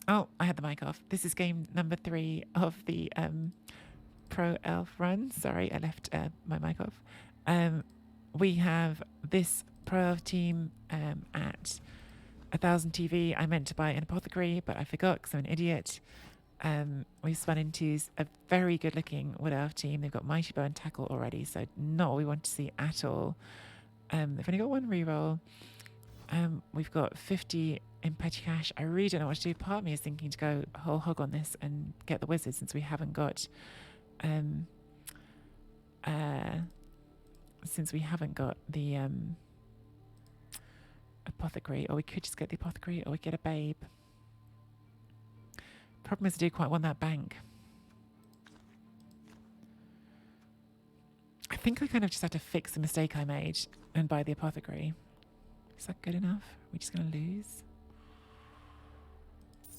Oh, I had the mic off. This is game number 3 of the Pro Elf run. Sorry, I left my mic off. We have this Pro Elf team at 1000 TV. I meant to buy an apothecary, but I forgot because I'm an idiot. We've spun into a very good looking Wood Elf team. They've got Mighty Bow and Tackle already, so not what we want to see at all. They've only got one reroll. We've got 50 in petty cash. I really don't know what to do. Part of me is thinking to go whole hog on this and get the wizard since we haven't got the apothecary, or we could just get the apothecary, or we get a babe. Problem is I do quite want that bank. I think I kind of just have to fix the mistake I made and buy the apothecary. Is that good enough? Are we just going to lose?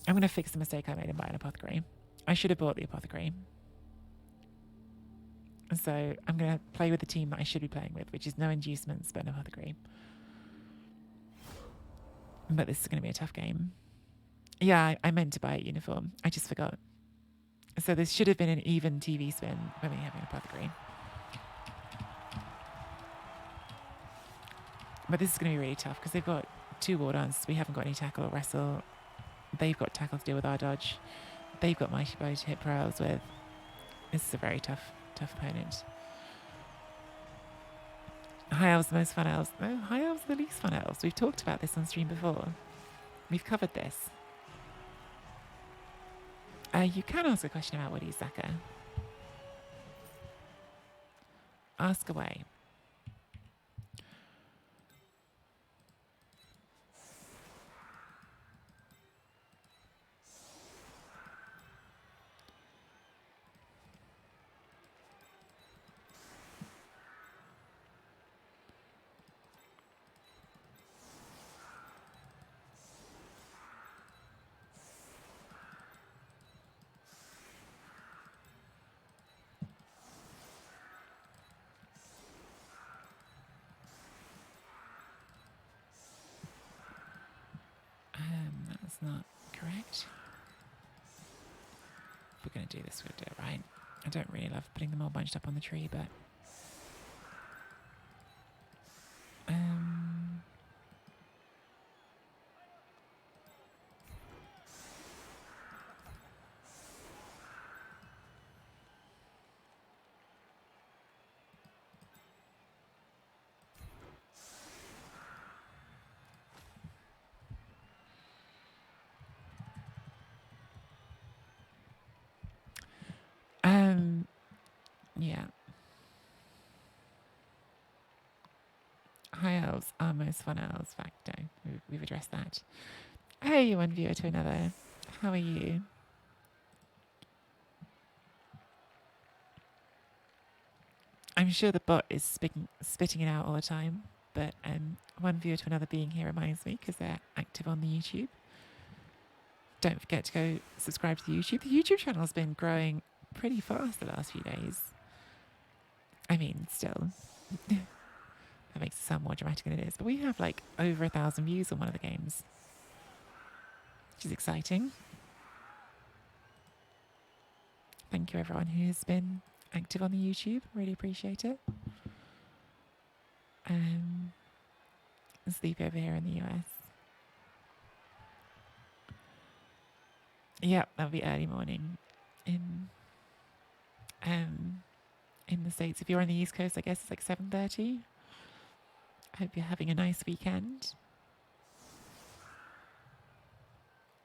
I'm going to fix the mistake I made and buy an apothecary. I should have bought the apothecary. And so I'm going to play with the team that I should be playing with, which is no inducements, but an apothecary. But this is going to be a tough game. Yeah, I meant to buy a uniform. I just forgot. So this should have been an even TV spin when we have an apothecary. But this is going to be really tough because they've got 2 war dance. We haven't got any tackle or wrestle. They've got tackle to deal with our dodge. They've got Mighty Bow to hit prowls with. This is a very tough opponent. High elves the most fun elves. No, high elves are the least fun elves. We've talked about this on stream before. We've covered this. You can ask a question about woodies, Zaka. Ask away. That's not correct. If we're going to do this, we'll do it right. I don't really love putting them all bunched up on the tree, but... yeah. High elves are most fun elves. Fact, no, we've addressed that. Hey, one viewer to another. How are you? I'm sure the bot is spitting it out all the time, but one viewer to another being here reminds me because they're active on the YouTube. Don't forget to go subscribe to the YouTube. The YouTube channel has been growing pretty fast the last few days. I mean, still, that makes it sound more dramatic than it is, but we have like over 1,000 views on one of the games, which is exciting. Thank you everyone who has been active on the YouTube. Really appreciate it. Sleep over here in the US. Yep, that'll be early morning in the States. If you're on the East Coast, I guess it's like 7:30. I hope you're having a nice weekend.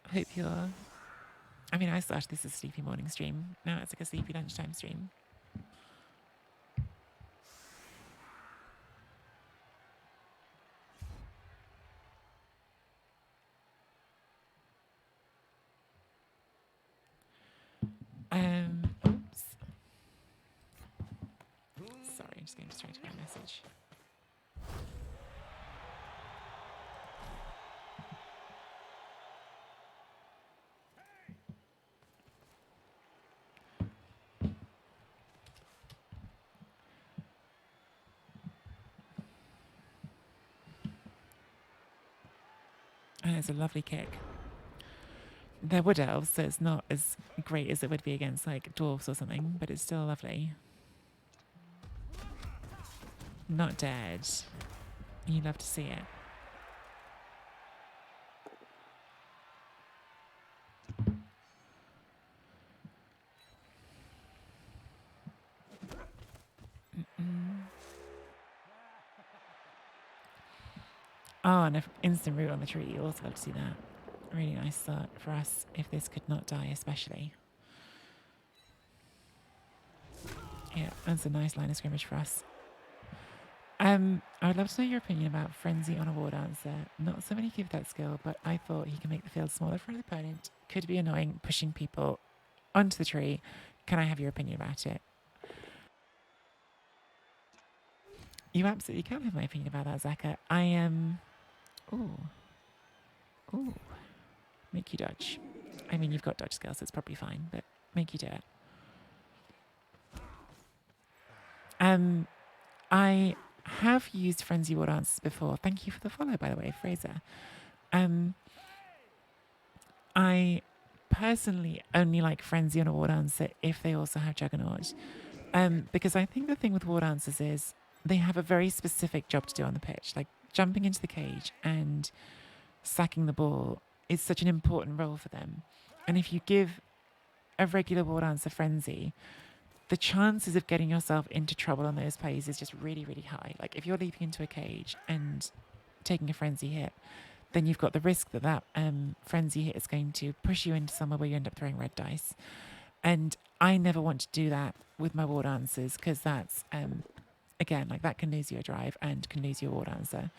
I hope you're... I mean, I started this as a sleepy morning stream. Now it's like a sleepy lunchtime stream. Oops. Sorry, I'm just getting distracted by a message. And it's a lovely kick. They're wood elves, so it's not as great as it would be against like dwarves or something, but it's still lovely. Not dead. You love to see it. Oh, and an instant root on the tree. You also love to see that. Really nice start for us if this could not die, especially. Yeah, that's a nice line of scrimmage for us. I would love to know your opinion about Frenzy on a War Dancer. Not so many give that skill, but I thought he can make the field smaller for an opponent. Could be annoying, pushing people onto the tree. Can I have your opinion about it? You absolutely can have my opinion about that, Zaka. I am. Ooh. Make you dodge. I mean, you've got dodge skills, so it's probably fine, but make you do it. I have used Frenzy War Dances before. Thank you for the follow, by the way, Fraser. I personally only like Frenzy on a War Dancer if they also have Juggernaut. Because I think the thing with War Dancers is they have a very specific job to do on the pitch. Like jumping into the cage and sacking the ball is such an important role for them. And if you give a regular War Dancer Frenzy, the chances of getting yourself into trouble on those plays is just really, really high. Like if you're leaping into a cage and taking a Frenzy hit, then you've got the risk that that Frenzy hit is going to push you into somewhere where you end up throwing red dice. And I never want to do that with my War Dancers because that's, again, like that can lose you a drive and can lose you a War Dancer.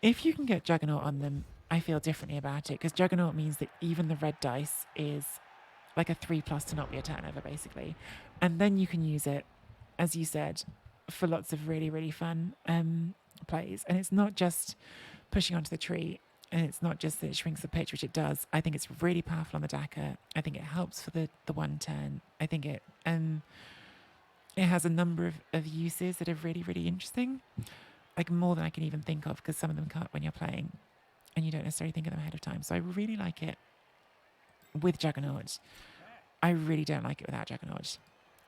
If you can get Juggernaut on them, I feel differently about it because Juggernaut means that even the red dice is like a 3+ to not be a turnover, basically. And then you can use it, as you said, for lots of really, really fun plays. And it's not just pushing onto the tree, and it's not just that it shrinks the pitch, which it does. I think it's really powerful on the Dakar. I think it helps for the one turn. I think it has a number of uses that are really, really interesting, like more than I can even think of, because some of them can't when you're playing, and you don't necessarily think of them ahead of time. So I really like it with Juggernaut. I really don't like it without Juggernaut.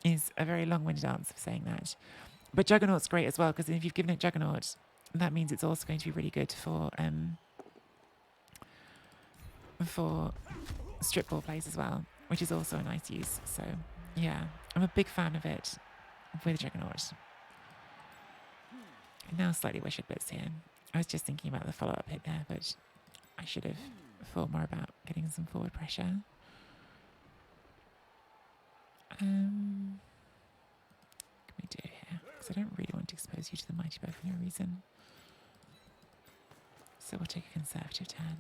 Is a very long-winded answer for saying that. But Juggernaut's great as well, because if you've given it Juggernaut, that means it's also going to be really good for strip ball plays as well, which is also a nice use. So yeah, I'm a big fan of it with Juggernaut. I now slightly wish I'd blitzed here. I was just thinking about the follow-up hit there, but I should have thought more about getting some forward pressure. What can we do here? Because I don't really want to expose you to the mighty bow for no reason. So we'll take a conservative turn.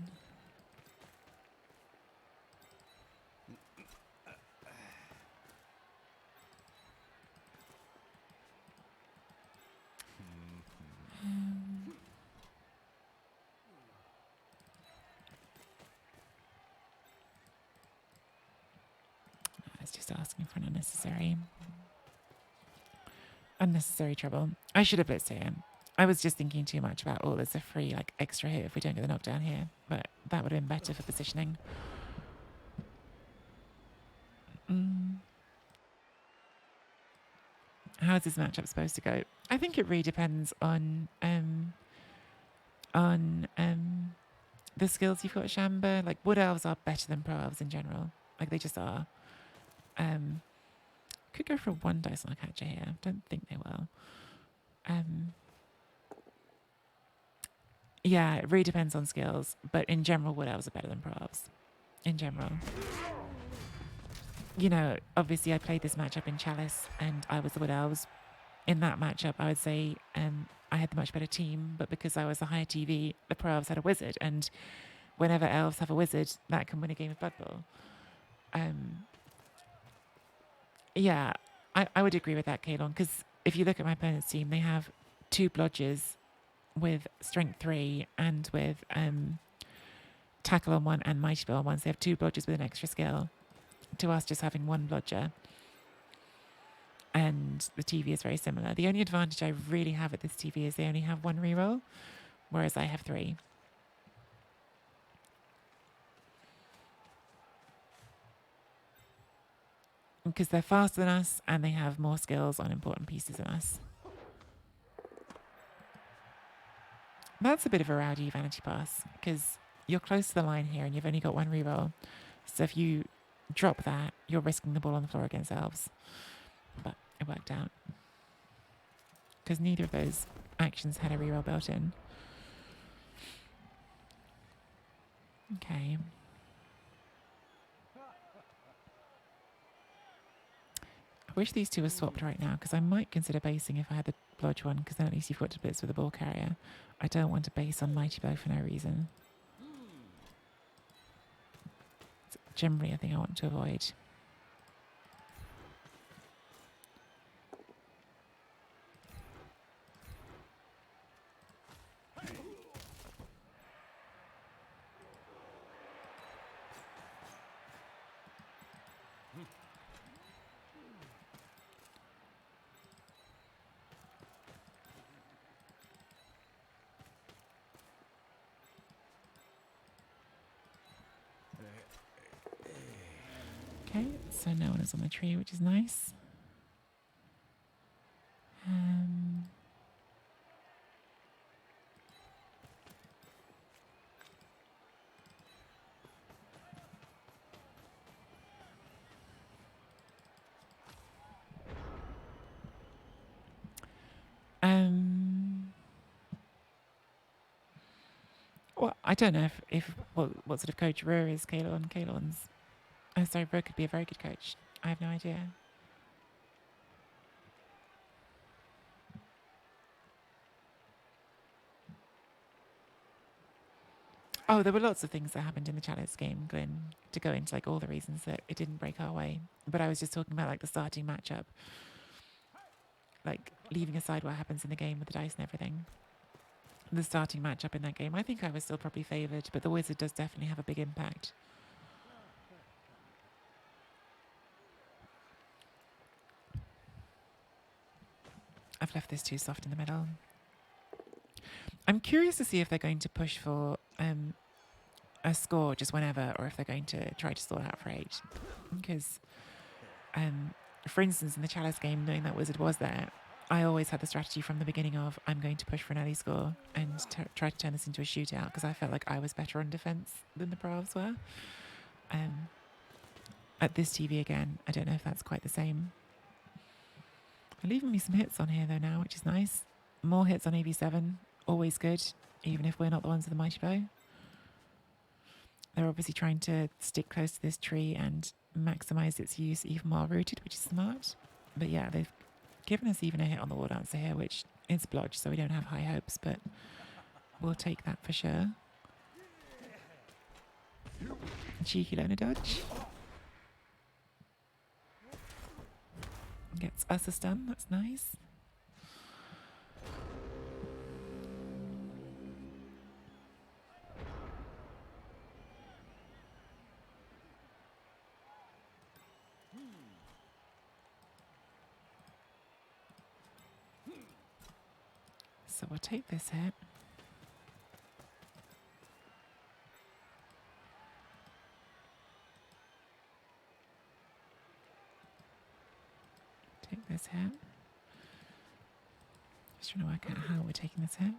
I was just asking for an unnecessary trouble. I should have blitzed here. I was just thinking too much about, oh, there's a free like extra hit if we don't get the knockdown here, but that would have been better for positioning. How is this matchup supposed to go? I think it really depends on the skills you've got, Shamba. Like wood elves are better than pro elves in general. Like they just are. Could go for a 1 dice on a catcher here. Don't think they will. Yeah, it really depends on skills, but in general, wood elves are better than pro elves. In general. You know, obviously I played this matchup in Chalice and I was the wood elves. In that matchup, I would say I had the much better team, but because I was a higher TV, the pro elves had a wizard, and whenever elves have a wizard, that can win a game of Blood Bowl. Yeah, I would agree with that, Kalon, because if you look at my opponent's team, they have 2 blodgers with strength 3 and with tackle on 1 and mighty blow on 1. So they have 2 blodgers with an extra skill, to us just having 1 blodger. And the TV is very similar. The only advantage I really have at this TV is they only have 1 reroll, whereas I have 3. because they're faster than us and they have more skills on important pieces than us. That's a bit of a rowdy vanity pass because you're close to the line here and you've only got one reroll. So if you drop that, you're risking the ball on the floor against elves. But it worked out because neither of those actions had a reroll built in. Okay. I wish these two were swapped right now because I might consider basing if I had the blodge one because then at least you've got to blitz with the ball carrier. I don't want to base on Mighty Bow for no reason. It's generally a thing I want to avoid. Okay, so no one is on the tree, which is nice. Well, I don't know if what sort of coach Rur is Kalon. Kalon's. Oh, sorry, Rur could be a very good coach. I have no idea. Oh, there were lots of things that happened in the Chalice game, Glenn, to go into like all the reasons that it didn't break our way. But I was just talking about like the starting matchup, like leaving aside what happens in the game with the dice and everything. The starting matchup in that game, I think I was still probably favoured, but the wizard does definitely have a big impact. I've left this too soft in the middle. I'm curious to see if they're going to push for a score just whenever, or if they're going to try to stall out for 8. Because, for instance, in the Chalice game, knowing that wizard was there, I always had the strategy from the beginning of I'm going to push for an early score and try to turn this into a shootout because I felt like I was better on defence than the Pro Elves were. At this TV again, I don't know if that's quite the same. They're leaving me some hits on here though now, which is nice. More hits on AV7, always good, even if we're not the ones with the Mighty Bow. They're obviously trying to stick close to this tree and maximise its use even while rooted, which is smart. But yeah, they've given us even a hit on the War Dancer here, which is blodge, so we don't have high hopes, but we'll take that for sure. Cheeky loner dodge. Gets us a stun, that's nice. So we'll take this hit. Take this hit. Just trying to work out how we're taking this hit.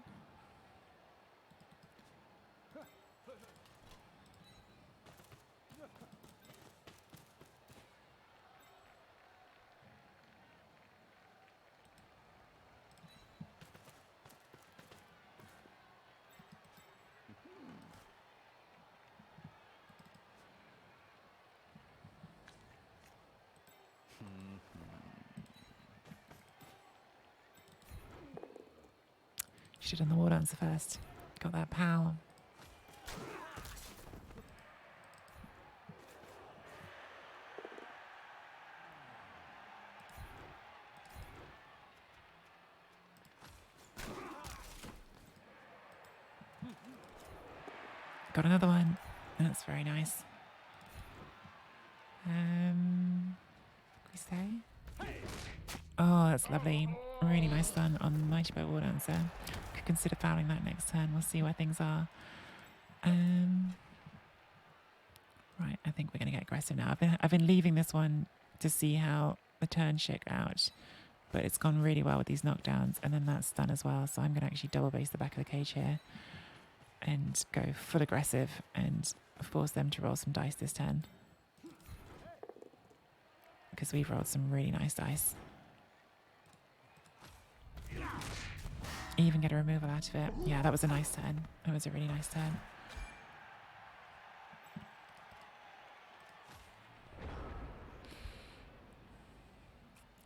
Should have done the War Dancer first. Got that power. Got another one. That's very nice. We stay? Oh, that's lovely. Really nice stun on Mighty Bow War Dancer. Could consider fouling that next turn. We'll see where things are. Right, I think we're going to get aggressive now. I've been leaving this one to see how the turn shook out. But it's gone really well with these knockdowns, and then that stun as well. So I'm going to actually double base the back of the cage here and go full aggressive and force them to roll some dice this turn. Because we've rolled some really nice dice. Even get a removal out of it. Yeah, that was a nice turn. That was a really nice turn.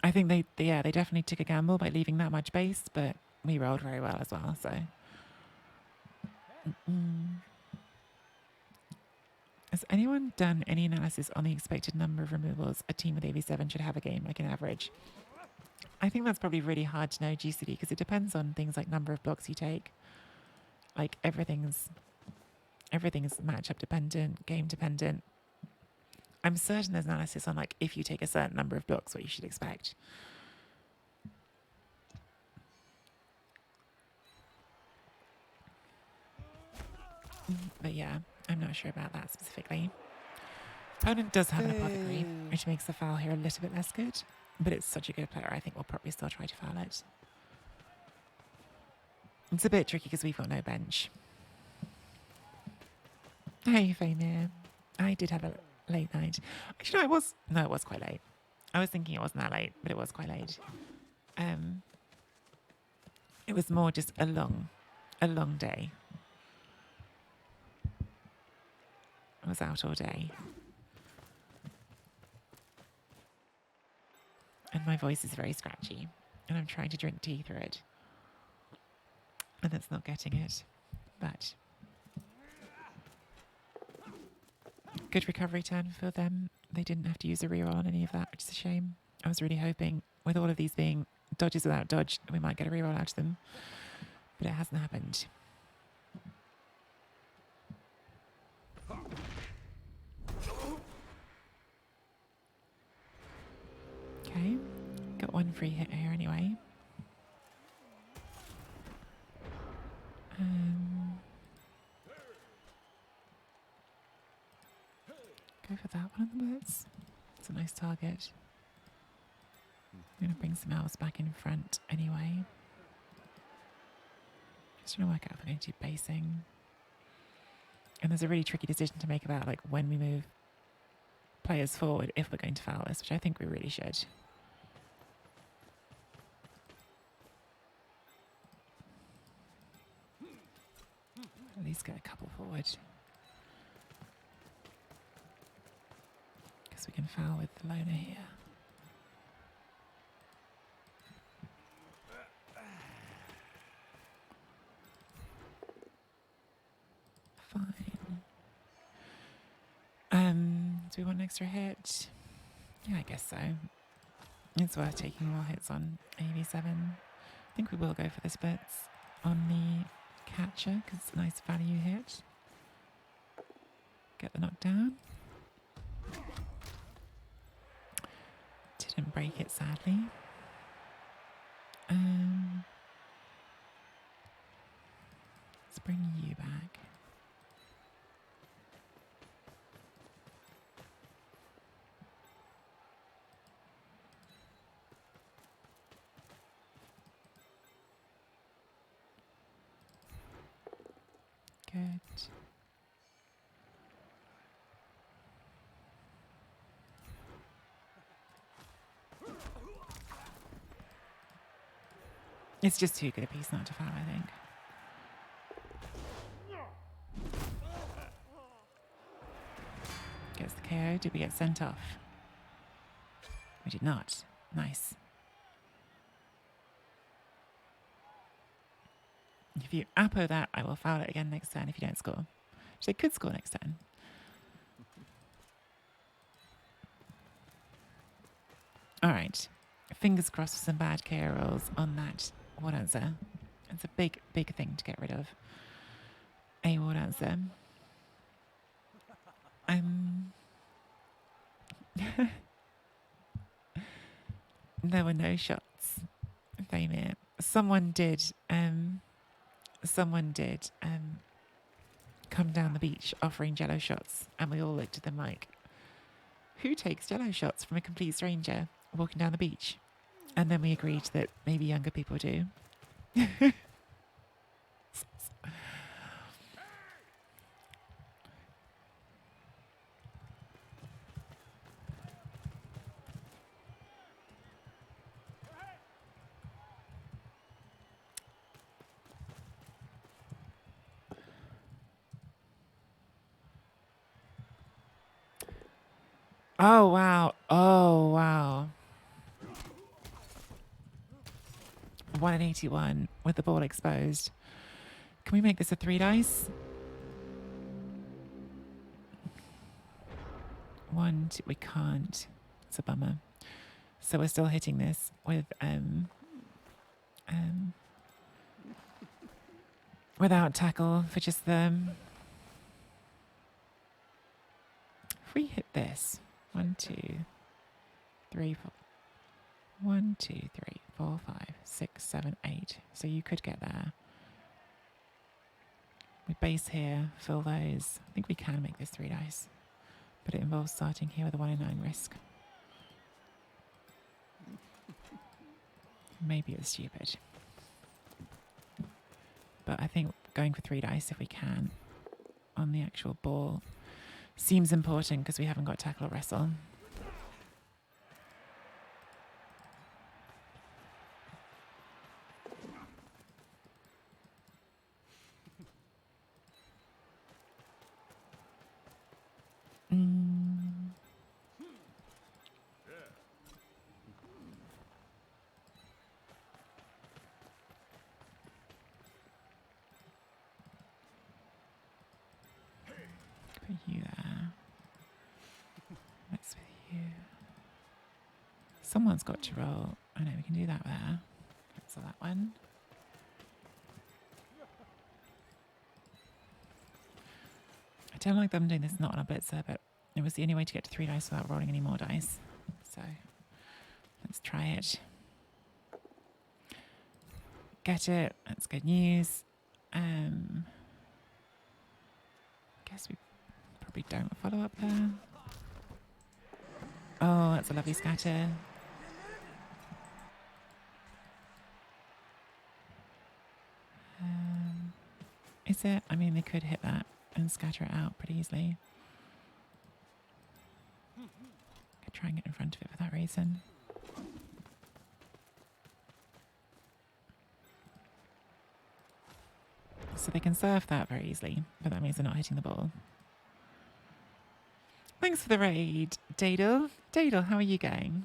I think they definitely took a gamble by leaving that much base, but we rolled very well as well, so. Has anyone done any analysis on the expected number of removals a team with AV7 should have a game, like an average? I think that's probably really hard to know, GCD, because it depends on things like number of blocks you take. Like everything's matchup dependent, game dependent. I'm certain there's analysis on like if you take a certain number of blocks, what you should expect. But yeah, I'm not sure about that specifically. Opponent does have an apothecary, which makes the foul here a little bit less good. But it's such a good player, I think we'll probably still try to foul it. It's a bit tricky because we've got no bench. Hey, Famir. I did have a late night. Actually, no, it was quite late. I was thinking it wasn't that late, but it was quite late. It was more just a long day. I was out all day. And my voice is very scratchy. And I'm trying to drink tea through it. And that's not getting it. But good recovery turn for them. They didn't have to use a reroll on any of that, which is a shame. I was really hoping, with all of these being dodges without dodge, we might get a reroll out of them. But it hasn't happened. Okay, got one free hit here anyway. Go for that one on the blitz. It's a nice target. I'm going to bring some elves back in front anyway. Just trying to work out if we're going to do basing. And there's a really tricky decision to make about like when we move players forward if we're going to foul this, which I think we really should. At least get a couple forward. Because we can foul with the loner here. Fine. Do we want an extra hit? Yeah, I guess so. It's worth taking more hits on AV7. I think we will go for the splits on the catcher because it's a nice value hit. Get the knockdown. Didn't break it, sadly. Let's bring you back. Good. It's just too good a piece not to foul, I think. Gets the KO. Did we get sent off? We did not. Nice. If you appo that, I will foul it again next turn if you don't score. Which they could score next turn. All right. Fingers crossed for some bad KO rolls on that ward answer. It's a big, big thing to get rid of. A ward answer. There were no shots. Famir. Someone did come down the beach offering jello shots, and we all looked at them like, who takes jello shots from a complete stranger walking down the beach? And then we agreed that maybe younger people do. Oh, wow. Oh, wow. 181 with the ball exposed. Can we make this a 3 dice? 1, 2. We can't. It's a bummer. So we're still hitting this with without tackle for just the. If we hit this, 1, 2, 3, 4. 1, 2, 3, 4, 5, 6, 7, 8. So you could get there. We base here, fill those. I think we can make this 3 dice, but it involves starting here with a 1 in 9 risk. Maybe it's stupid, but I think going for 3 dice if we can on the actual ball seems important because we haven't got tackle or wrestle. Put you there. Next with you. Someone's got to roll. I know we can do that there. Cancel that one. I don't like them doing this not on a blitzer, but it was the only way to get to 3 dice without rolling any more dice. So let's try it. Get it. That's good news. Guess we probably don't follow up there. Oh, that's a lovely scatter. Is it? I mean, they could hit that and scatter it out pretty easily. Could try and get in front of it for that reason. So they can surf that very easily, but that means they're not hitting the ball. Thanks for the raid, Dadle. Dadle, how are you going?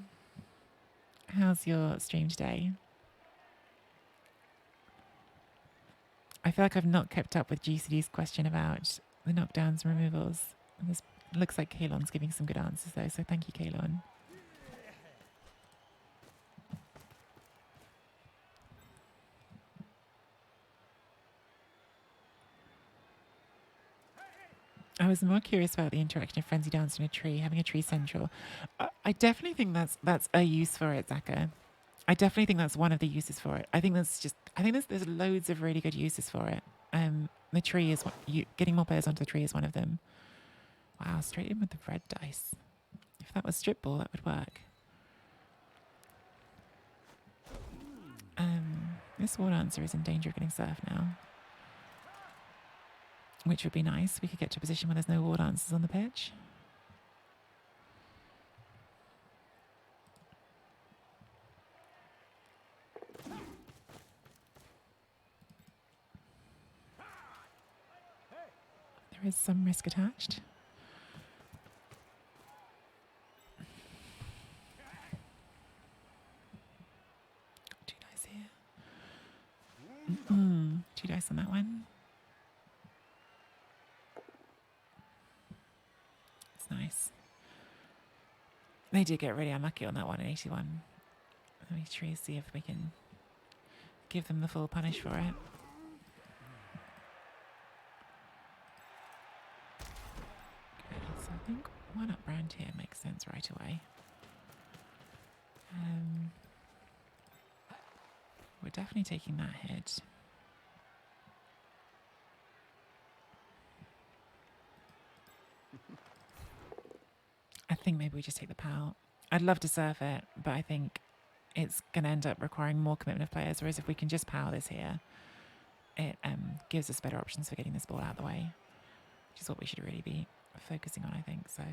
How's your stream today? I feel like I've not kept up with GCD's question about the knockdowns and removals. This looks like Kalon's giving some good answers though, so thank you, Kalon. I was more curious about the interaction of Frenzy Dance in a tree, having a tree central. I definitely think that's a use for it, Zaka. I definitely think that's one of the uses for it. I think there's loads of really good uses for it. The tree is getting more players onto the tree is one of them. Wow, straight in with the red dice. If that was strip ball, that would work. This war dancer is in danger of getting surfed now, which would be nice. We could get to a position where there's no war dancers on the pitch. There is some risk attached. Got 2 dice here. 2 dice on that one. It's nice. They did get really unlucky on that one at 81. Let me try to see if we can give them the full punish for it. Okay, so I think one up round here makes sense right away. We're definitely taking that hit. I think maybe we just take the POW. I'd love to surf it, but I think it's going to end up requiring more commitment of players, whereas if we can just POW this here, it gives us better options for getting this ball out of the way, which is what we should really be focusing on, I think. So,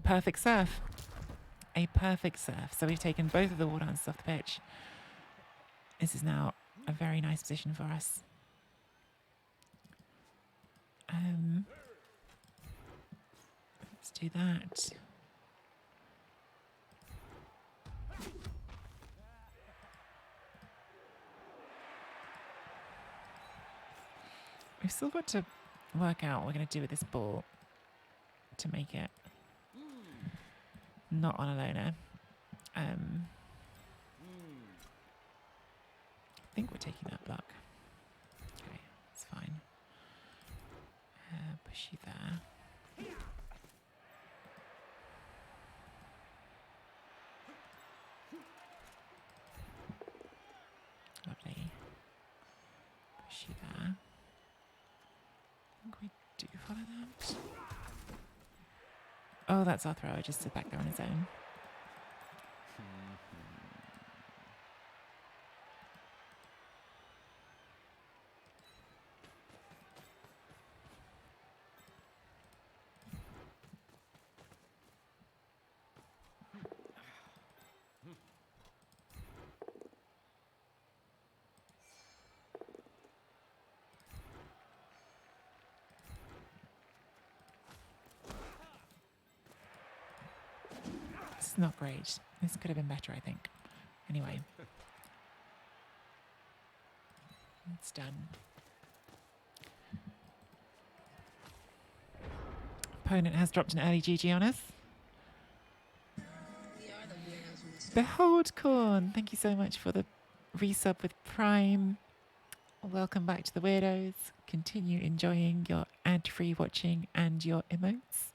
perfect surf. A perfect surf. So we've taken both of the wall dances off the pitch. This is now a very nice position for us. Let's do that. We've still got to work out what we're going to do with this ball to make it not on a loner. I think we're taking that block. Okay, it's fine. Push you there. Lovely. Push you there. I think we do follow that. Oh, that's our thrower, just sit back there on his own. This is not great. This could have been better, I think. Anyway. It's done. Opponent has dropped an early GG on us. Behold Corn, thank you so much for the resub with Prime. Welcome back to the Weirdos. Continue enjoying your ad-free watching and your emotes.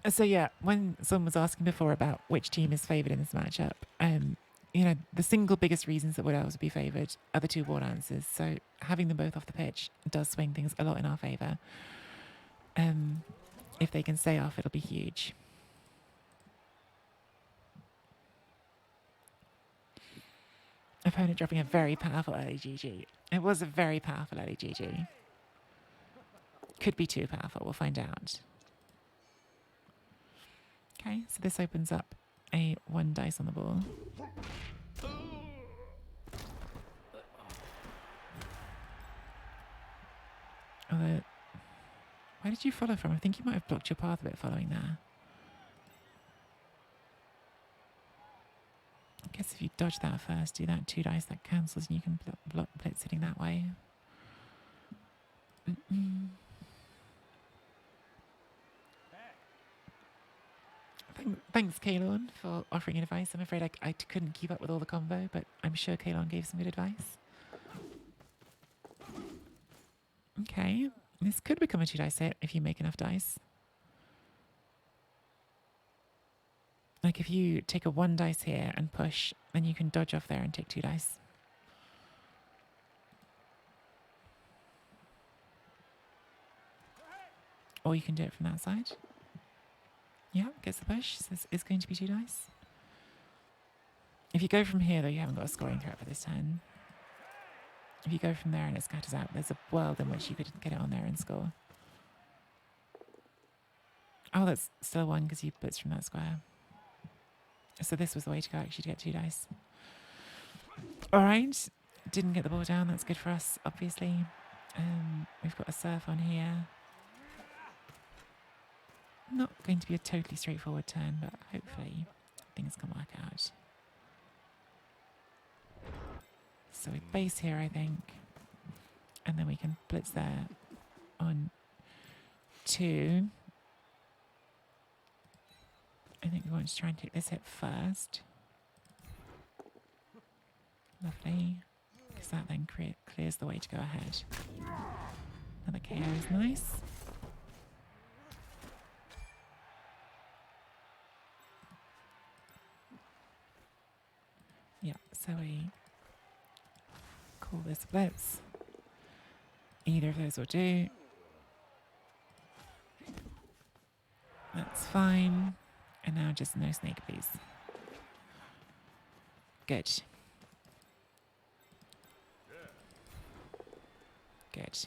So yeah, when someone was asking before about which team is favoured in this matchup, you know, the single biggest reasons that Wood Elves would be favoured are the two wall dancers. So having them both off the pitch does swing things a lot in our favour. If they can stay off, it'll be huge. Opponent dropping a very powerful early GG. It was a very powerful early GG. Could be too powerful, we'll find out. Okay, so this opens up a 1 dice on the ball. Although, where did you follow from? I think you might have blocked your path a bit following there. I guess if you dodge that first, do that 2 dice, that cancels and you can block blitz hitting that way. Thanks, Kalon, for offering advice. I'm afraid I couldn't keep up with all the combo, but I'm sure Kalon gave some good advice. Okay, this could become a 2 dice hit if you make enough dice. Like if you take a 1 dice here and push, then you can dodge off there and take 2 dice. Or you can do it from that side. Yeah, gets the push. So this is going to be 2 dice. If you go from here, though, you haven't got a scoring threat for this turn. If you go from there and it scatters out, there's a world in which you could get it on there and score. Oh, that's still 1 because you blitz from that square. So this was the way to go, actually, to get 2 dice. All right. Didn't get the ball down. That's good for us, obviously. We've got a surf on here. Not going to be a totally straightforward turn, but hopefully things can work out. So we base here, I think. And then we can blitz there on 2. I think we want to try and take this hit first. Lovely. Because that then clears the way to go ahead. Another KO is nice. Yeah, so we call this blitz. Either of those will do. That's fine. And now just no snake, please. Good. Good.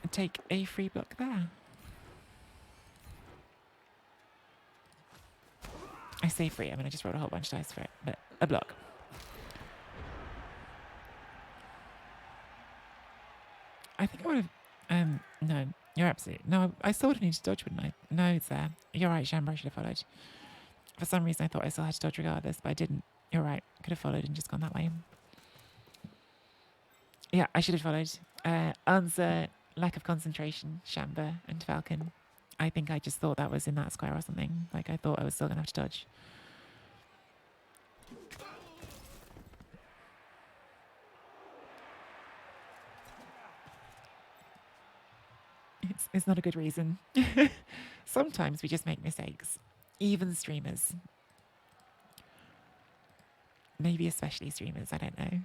And take a free block there. I say free, I mean I just rolled a whole bunch of dice for it, but a block. I think I would have, no, you're absolutely, no, I still would have needed to dodge, wouldn't I? No, it's there. You're right, Shamber, I should have followed. For some reason I thought I still had to dodge regardless, but I didn't. You're right, could have followed and just gone that way. Yeah, I should have followed. Answer, lack of concentration, Shamber and Falcon. I think I just thought that was in that square or something. Like I thought I was still going to have to dodge. It's not a good reason. Sometimes we just make mistakes. Even streamers. Maybe especially streamers, I don't know.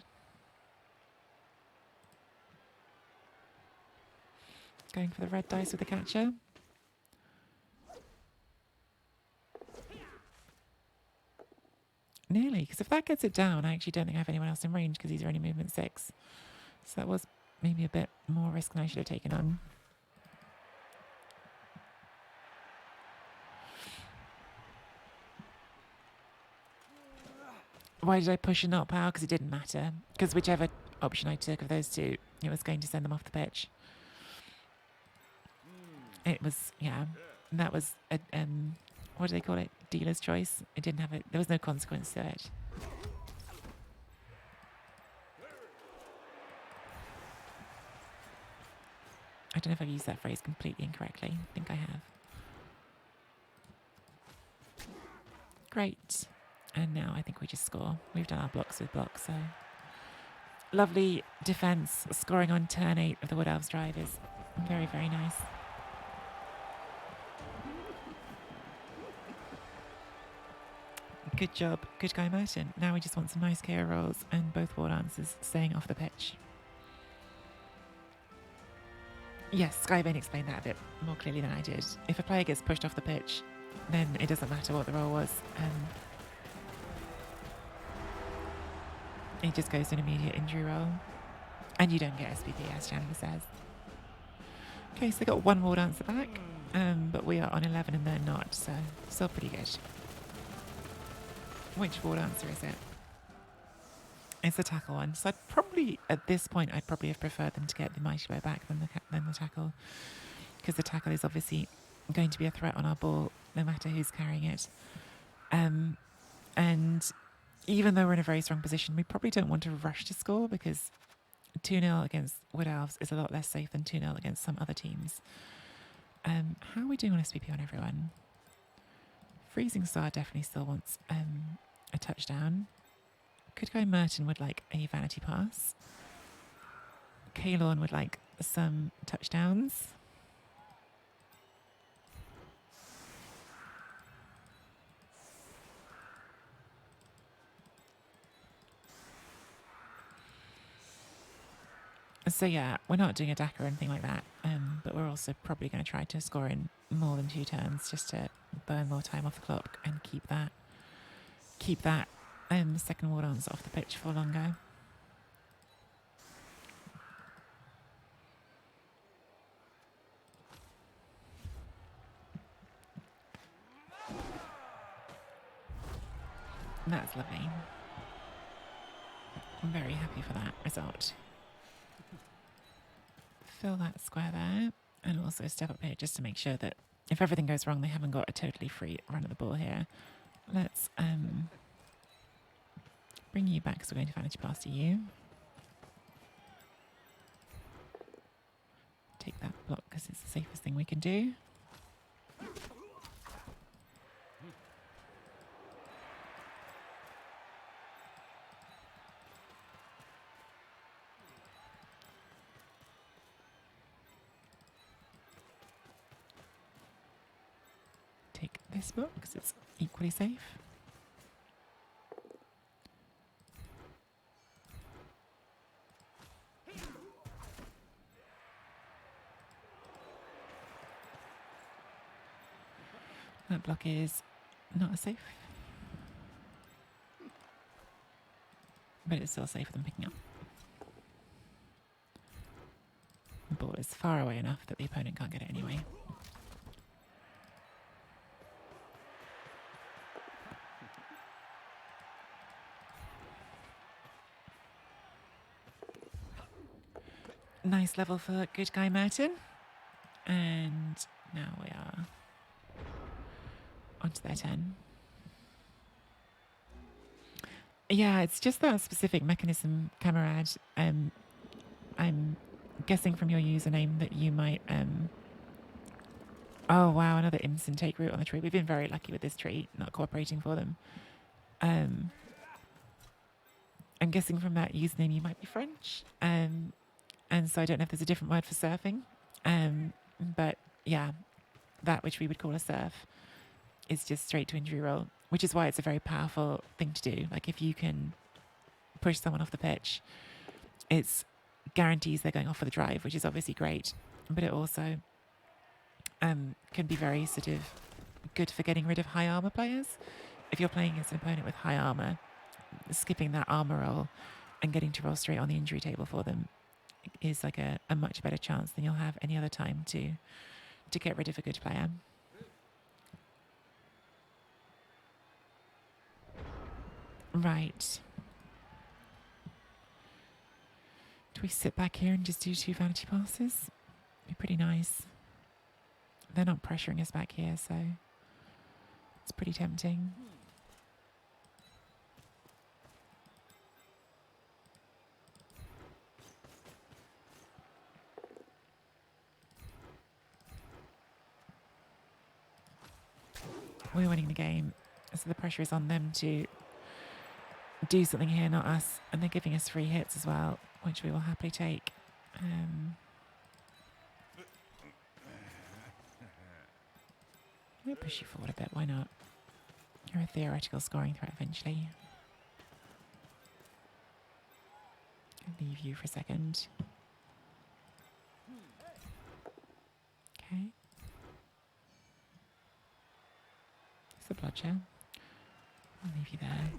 Going for the red dice with the catcher. Nearly, because if that gets it down, I actually don't think I have anyone else in range because he's only movement 6. So that was maybe a bit more risk than I should have taken on. Why did I push and not power? Because it didn't matter. Because whichever option I took of those two, it was going to send them off the pitch. It was, yeah, that was, a, what do they call it? Dealer's choice. It didn't have it. There was no consequence to it. I don't know if I've used that phrase completely incorrectly. I think I have. Great. And now I think we just score. We've done our blocks with blocks, so. Lovely defense. Scoring on turn 8 of the Wood Elves drive is very, very nice. Good job. Good guy, Merton. Now we just want some nice KO rolls and both war dancers staying off the pitch. Yes, Skybane explained that a bit more clearly than I did. If a player gets pushed off the pitch, then it doesn't matter what the roll was. It just goes to an immediate injury roll. And you don't get SPP, as Chandler says. Okay, so they got one war dancer back, but we are on 11 and they're not, so still pretty good. Which war dancer is it? It's the tackle one. So I'd probably, at this point, I'd probably have preferred them to get the mighty bow back than the tackle. Because the tackle is obviously going to be a threat on our ball, no matter who's carrying it. And even though we're in a very strong position, we probably don't want to rush to score because 2-0 against Wood Elves is a lot less safe than 2-0 against some other teams. How are we doing on SPP on everyone? Freezing Star definitely still wants a touchdown. Good guy Merton would like a vanity pass. Kalorn would like some touchdowns. So yeah, we're not doing a DAC or anything like that, but we're also probably going to try to score in more than 2 turns just to burn more time off the clock and keep that second war dance off the pitch for longer. That's lovely. I'm very happy for that result. Fill that square there, and also step up here just to make sure that if everything goes wrong, they haven't got a totally free run of the ball here. Let's bring you back because we're going to vanity pass to you. Take that block because it's the safest thing thing we can do. Take this book because it's equally safe. That block is not as safe, but it's still safer than picking up. The ball is far away enough that the opponent can't get it anyway. Nice level for good guy Merton. And now we are onto their turn. Yeah, it's just that specific mechanism, Camarade. I'm guessing from your username that you might... Oh, wow, another imps and take root on the tree. We've been very lucky with this tree, not cooperating for them. I'm guessing from that username you might be French. And so I don't know if there's a different word for surfing. But yeah, that which we would call a surf is just straight to injury roll, which is why it's a very powerful thing to do. Like if you can push someone off the pitch, it's guarantees they're going off for the drive, which is obviously great, but it also can be very sort of good for getting rid of high armor players. If you're playing against an opponent with high armor, skipping that armor roll and getting to roll straight on the injury table for them is like a much better chance than you'll have any other time to get rid of a good player. Right. Do we sit back here and just do 2 vanity passes? Be pretty nice. They're not pressuring us back here, so it's pretty tempting. We're winning the game, so the pressure is on them to do something here, not us. And they're giving us free hits as well, which we will happily take. We'll push you forward a bit, why not? You're a theoretical scoring threat eventually. I'll leave you for a second. Okay. It's a bloodshed. I'll leave you there.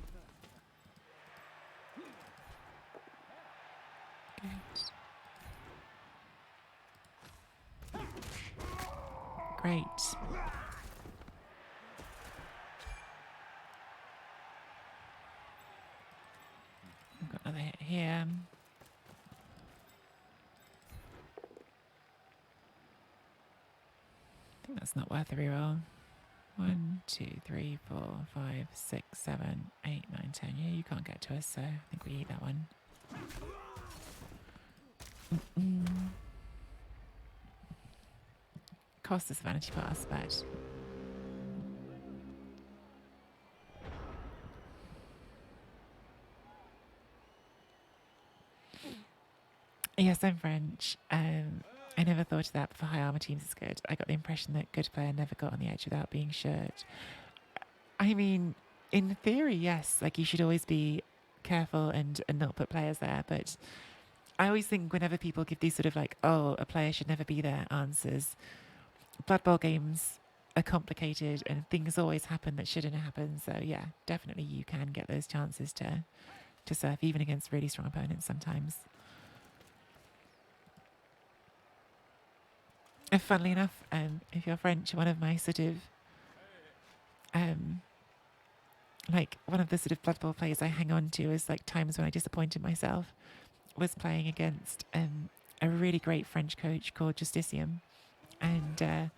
Good. Great. I've got another hit here. I think that's not worth a reroll. 1, 2, 3, 4, 5, 6, 7, 8, 9, 10. Yeah, you can't get to us, so I think we eat that one. Cost us a vanity pass, but yes, I'm French. I never thought of that, but for high armor teams it's good. I got the impression that good player never got on the edge without being shirked. I mean, in theory, yes, like you should always be careful and not put players there, but I always think whenever people give these sort of like, oh, a player should never be there answers, Blood Bowl games are complicated and things always happen that shouldn't happen. So yeah, definitely you can get those chances to surf even against really strong opponents sometimes. And funnily enough, if you're French, one of my sort of like one of the sort of Blood Bowl players I hang on to is like times when I disappointed myself was playing against a really great French coach called Justicium. And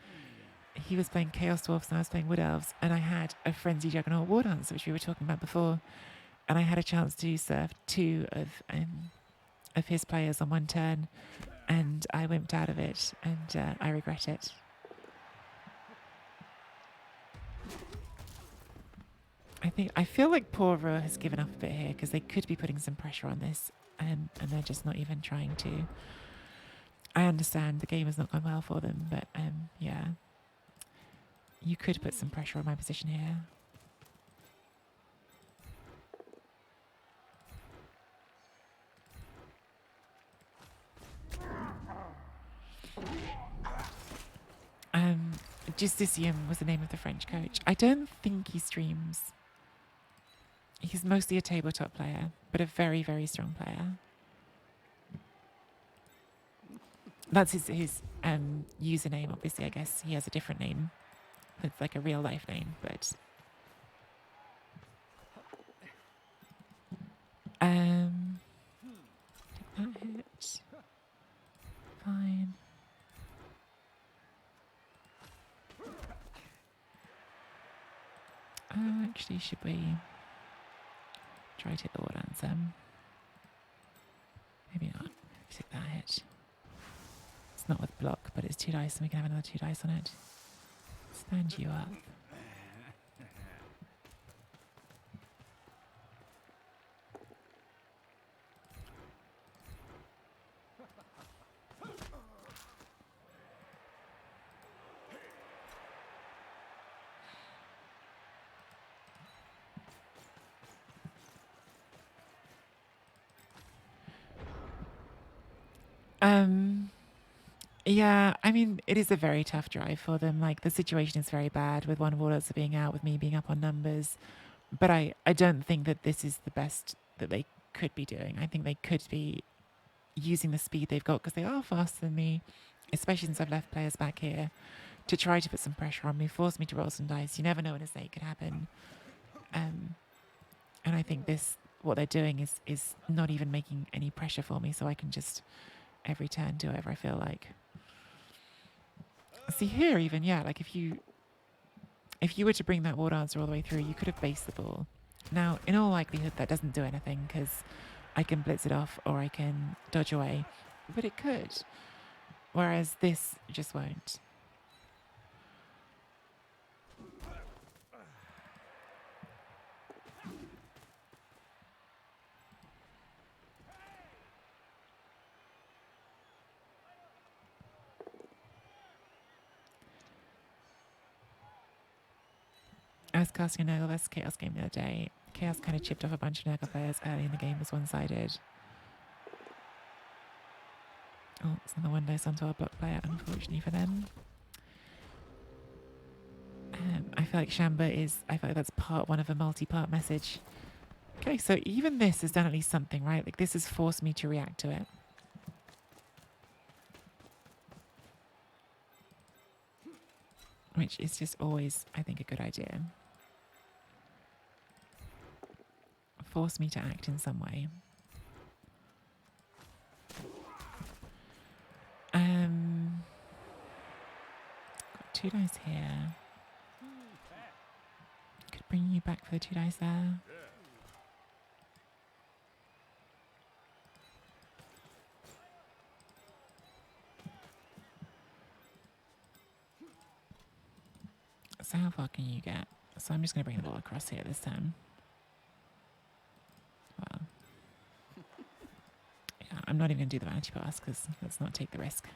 he was playing Chaos Dwarfs and I was playing Wood Elves. And I had a Frenzy Juggernaut War Dance, which we were talking about before. And I had a chance to surf 2 of his players on one turn. And I wimped out of it. And I regret it. I feel like poor Rua has given up a bit here because they could be putting some pressure on this, and they're just not even trying to. I understand the game has not gone well for them, but yeah, you could put some pressure on my position here. Justicium was the name of the French coach. I don't think he streams. He's mostly a tabletop player, but a very, very strong player. That's his username, obviously. I guess he has a different name. It's like a real life name, but did that hit? Fine. Actually, should we try to hit the ward answer? Maybe not. Take that hit. It's not with block, but it's 2 dice, and we can have another 2 dice on it. Stand you up. Yeah, I mean, it is a very tough drive for them. Like, the situation is very bad with one Warlords being out, with me being up on numbers. But I don't think that this is the best that they could be doing. I think they could be using the speed they've got, because they are faster than me, especially since I've left players back here, to try to put some pressure on me, force me to roll some dice. You never know when a snake could happen. And I think what they're doing is not even making any pressure for me, so I can just every turn do whatever I feel like. See here, even, yeah, like if you were to bring that war dancer all the way through, you could have based the ball. Now, in all likelihood, that doesn't do anything, because I can blitz it off or I can dodge away, but it could. Whereas this just won't. I was casting a Nurgle vs Chaos game the other day. Chaos kind of chipped off a bunch of Nurgle players early in the game. It was one-sided. Oh, it's another one dice onto our block player, unfortunately for them. I feel like Shamba I feel like that's part one of a multi-part message. Okay, so even this has done at least something, right? Like, this has forced me to react to it. Which is just always, I think, a good idea. Force me to act in some way. Got 2 dice here. Could bring you back for the 2 dice there. So how far can you get? So I'm just going to bring the ball across here this time. Well, yeah, I'm not even going to do the vanity pass, because let's not take the risk.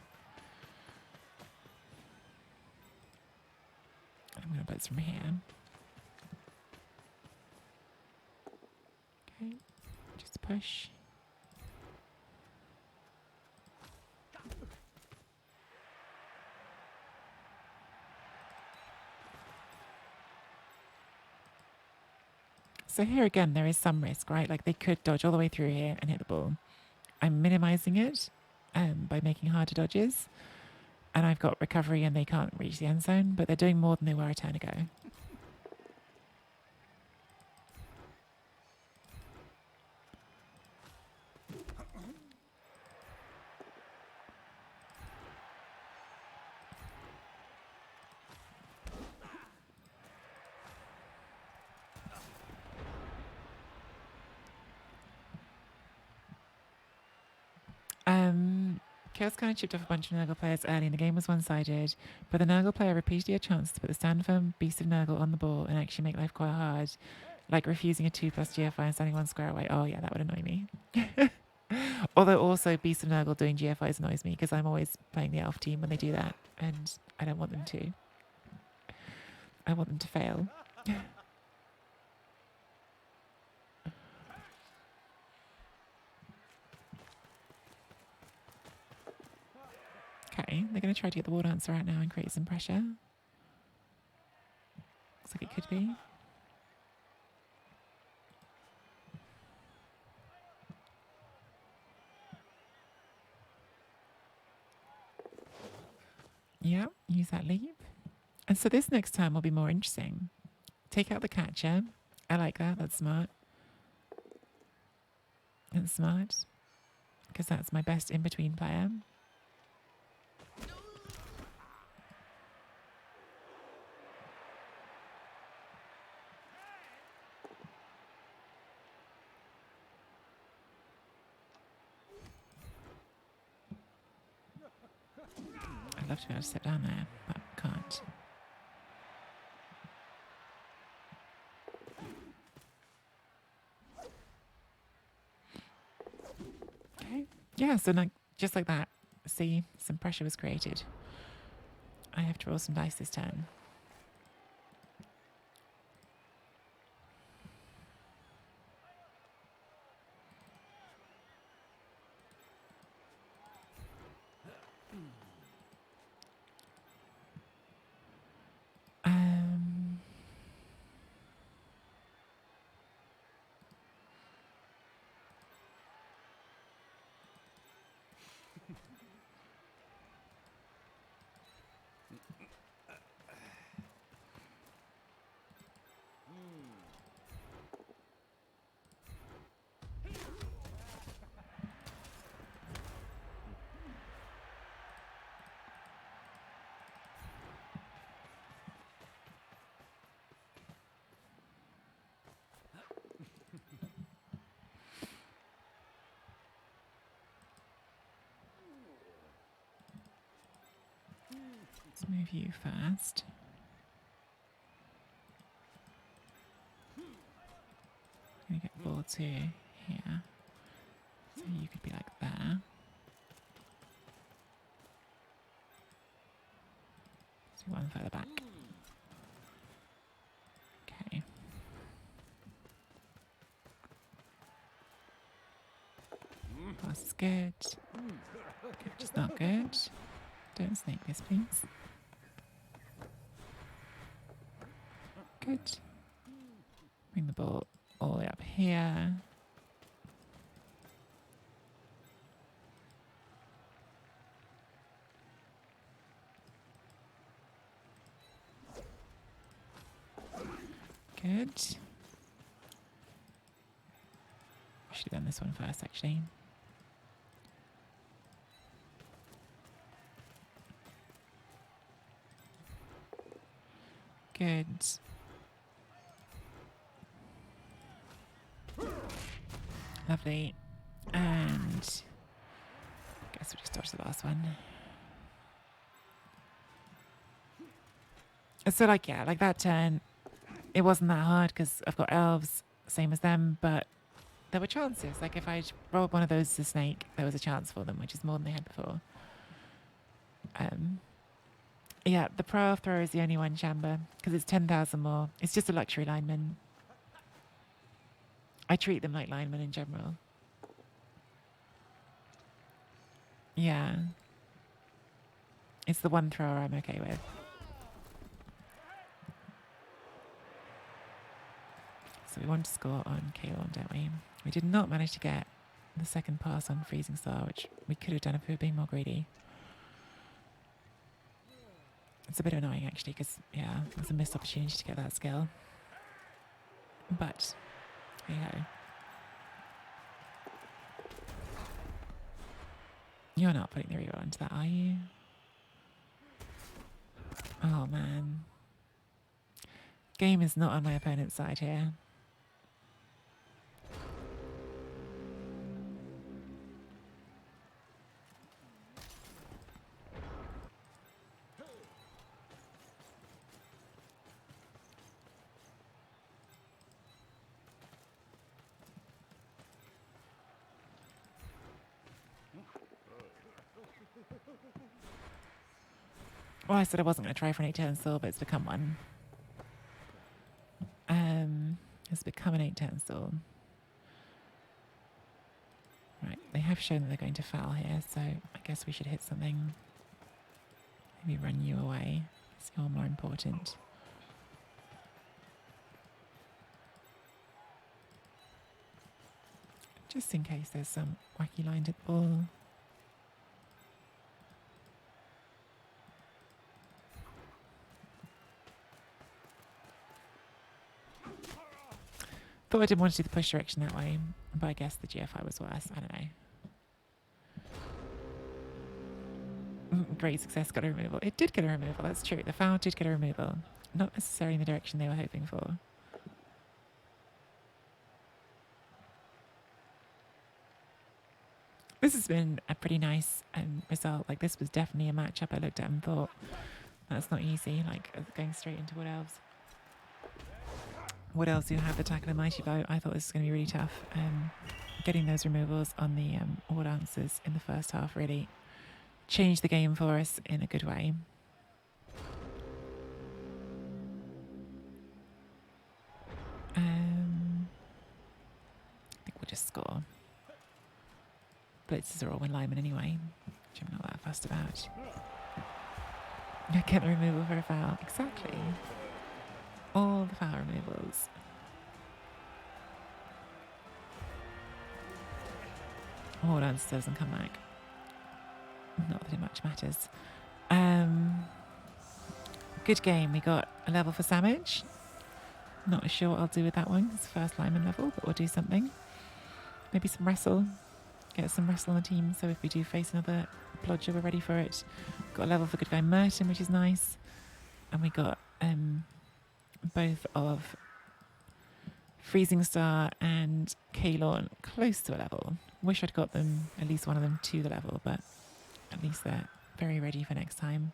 I'm going to blitz from here. Okay, just push. So here again, there is some risk, right? Like, they could dodge all the way through here and hit the ball. I'm minimizing it by making harder dodges. And I've got recovery and they can't reach the end zone, but they're doing more than they were a turn ago. Chaos kind of chipped off a bunch of Nurgle players early, and the game was one-sided, but the Nurgle player repeatedly had a chance to put the stand firm Beast of Nurgle on the ball and actually make life quite hard. Like refusing a 2+ GFI and standing 1 square away. Oh yeah, that would annoy me. Although also Beast of Nurgle doing GFIs annoys me because I'm always playing the elf team when they do that, and I don't want them to. I want them to fail. Okay, they're going to try to get the War Dancer out now and create some pressure. Looks like it could be. Yeah, use that leap. And so this next time will be more interesting. Take out the catcher. I like that. That's smart. That's smart. Because that's my best in-between player. I'd love to be able to sit down there, but can't. Okay. Yeah, so like, just like that, see, some pressure was created. I have to roll some dice this turn. Um, let's move you first. I'm going to get ball to here. So you could be like there. So one further back. Okay. Pass is good. Which is not good. Don't snake this, please. Good. Bring the ball all the way up here. Good. Should have done this one first, actually. Good. Lovely. And guess we'll just dodge the last one. So like, yeah, like that turn, it wasn't that hard because I've got elves, same as them, but there were chances. Like if I rolled one of those as a snake, there was a chance for them, which is more than they had before. Yeah, the pro elf thrower is the only one chamber because it's 10,000 more. It's just a luxury lineman. I treat them like linemen in general. Yeah. It's the one thrower I'm okay with. So we want to score on Kalon, don't we? We did not manage to get the second pass on Freezing Star, which we could have done if we were being more greedy. It's a bit annoying, actually, because, yeah, there's a missed opportunity to get that skill. But, there you go. You're not putting the reroll into that, are you? Oh, man. Game is not on my opponent's side here. Well, I said I wasn't going to try for an 8-turn stall, but it's become one. It's become an 8-turn stall. Right, they have shown that they're going to foul here, so I guess we should hit something. Maybe run you away, because you're more important. Just in case there's some wacky line to the ball. Thought I didn't want to do the push direction that way, but I guess the GFI was worse. I don't know. Great success, got a removal. It did get a removal, that's true. The foul did get a removal. Not necessarily in the direction they were hoping for. This has been a pretty nice result. Like, this was definitely a matchup I looked at and thought, that's not easy. Like, going straight into Wood Elves. Wood Elves who have attack of the mighty bow. I thought this was going to be really tough. Getting those removals on the all answers in the first half really changed the game for us in a good way. I think we'll just score. Blitzes are all in linemen anyway, which I'm not that fussed about. Get the removal for a foul. Exactly. All the foul removals. All answer doesn't come back. Not that it much matters. Good game. We got a level for Samage. Not sure what I'll do with that one. It's first lineman level, but we'll do something. Maybe some wrestle. Get some wrestle on the team, so if we do face another blodger, we're ready for it. Got a level for good guy Merton, which is nice. And we got both of Freezing Star and Kalorn close to a level. Wish I'd got them, at least one of them, to the level, but at least they're very ready for next time.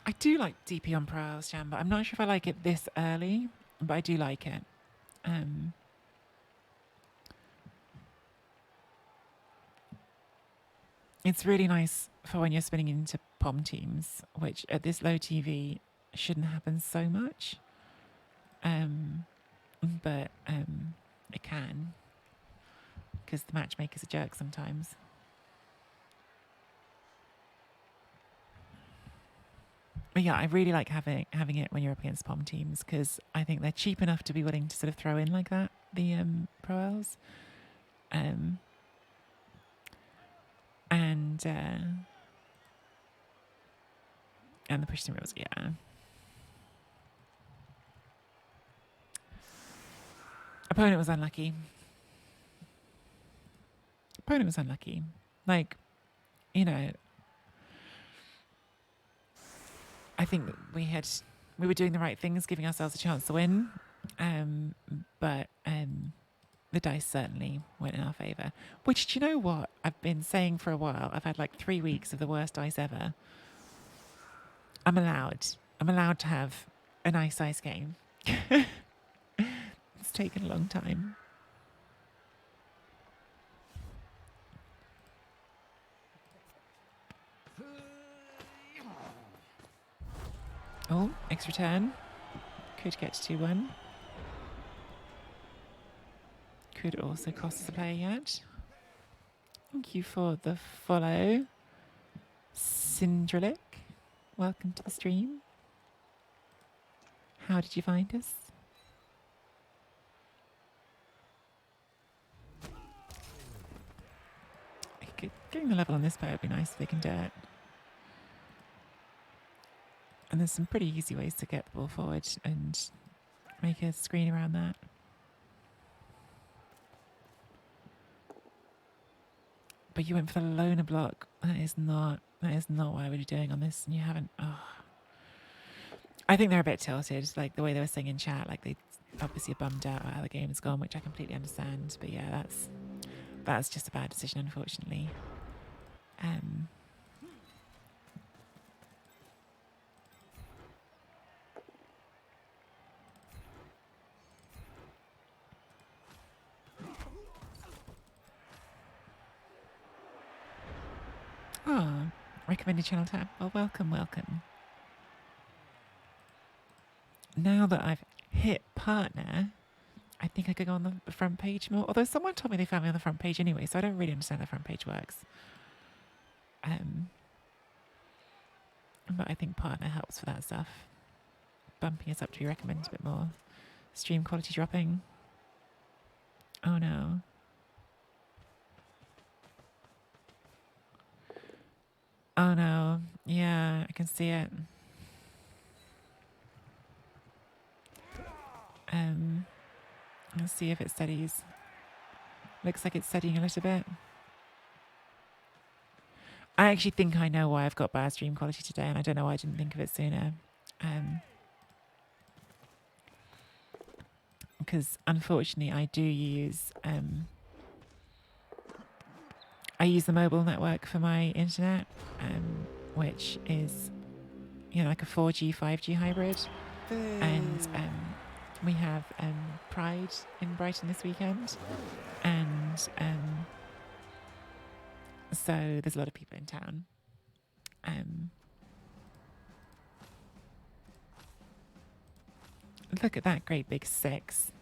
I do like DP on Prowls, Jam, but I'm not sure if I like it this early, but I do like it. It's really nice for when you're spinning into POM teams, which at this low TV shouldn't happen so much. But it can, because the matchmaker's a jerk sometimes. But yeah, I really like having it when you're up against POM teams, because I think they're cheap enough to be willing to sort of throw in like that, the Pro Elves. And the push team rules, yeah. Opponent was unlucky. Like, you know, I think we were doing the right things, giving ourselves a chance to win. But the dice certainly went in our favour. Which, do you know what? I've been saying for a while. I've had like 3 weeks of the worst dice ever. I'm allowed to have a nice dice game. It's taken a long time. Oh, extra turn. Could get to 2-1. Could also cost us a player yet. Thank you for the follow. Syndralic, welcome to the stream. How did you find us? Getting the level on this player would be nice if they can do it. And there's some pretty easy ways to get the ball forward and make a screen around that. But you went for the loner block. That is not what I would be doing on this, and you haven't. Oh. I think they're a bit tilted, like the way they were saying in chat. Like they obviously are bummed out about how the game has gone, which I completely understand. But yeah, that's just a bad decision, unfortunately. Um, oh, recommended channel tab. Well, welcome, welcome. Now that I've hit partner, I think I could go on the front page more. Although someone told me they found me on the front page anyway, so I don't really understand how the front page works. But I think partner helps for that stuff. Bumping us up to be recommended a bit more. Stream quality dropping. Oh no. Oh no. Yeah, I can see it. Let's see if it steadies. Looks like it's steadying a little bit. I actually think I know why I've got bad stream quality today, and I don't know why I didn't think of it sooner. Because unfortunately I do use I use the mobile network for my internet, which is, you know, like a 4G, 5G hybrid. And we have Pride in Brighton this weekend. And so there's a lot of people in town. Look at that great big 6.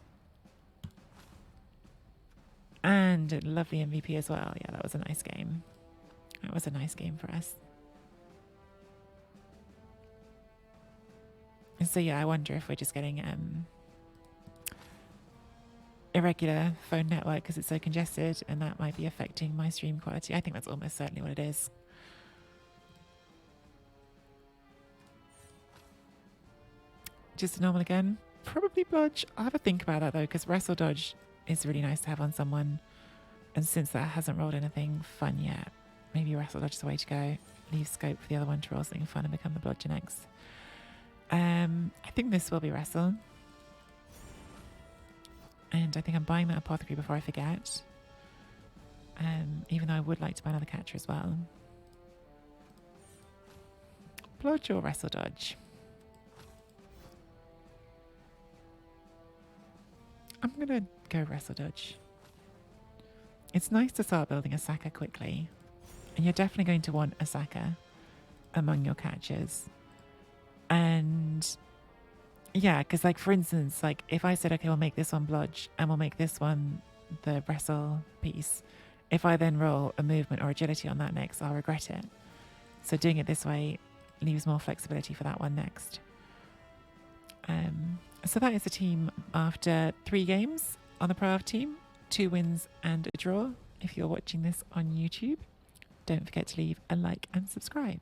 And a lovely MVP as well. Yeah, that was a nice game. That was a nice game for us. And so yeah, I wonder if we're just getting irregular phone network because it's so congested, and that might be affecting my stream quality. I think that's almost certainly what it is. Just normal again? Probably Blodge. I'll have a think about that though, because Wrestle Dodge is really nice to have on someone. And since that hasn't rolled anything fun yet, maybe Wrestle Dodge is the way to go. Leave scope for the other one to roll something fun and become the Blodger next. I think this will be Wrestle. And I think I'm buying that Apothecary before I forget. Even though I would like to buy another catcher as well. Blodge or Wrestle Dodge? I'm going to go Wrestle Dodge. It's nice to start building a Saka quickly. And you're definitely going to want a Saka among your catchers. And yeah, because like for instance, like if I said, okay, we'll make this one Blodge and we'll make this one the Wrestle piece. If I then roll a movement or agility on that next, I'll regret it. So doing it this way leaves more flexibility for that one next. So that is the team after 3 games on the Pro Elf team, 2 wins and a draw. If you're watching this on YouTube, don't forget to leave a like and subscribe.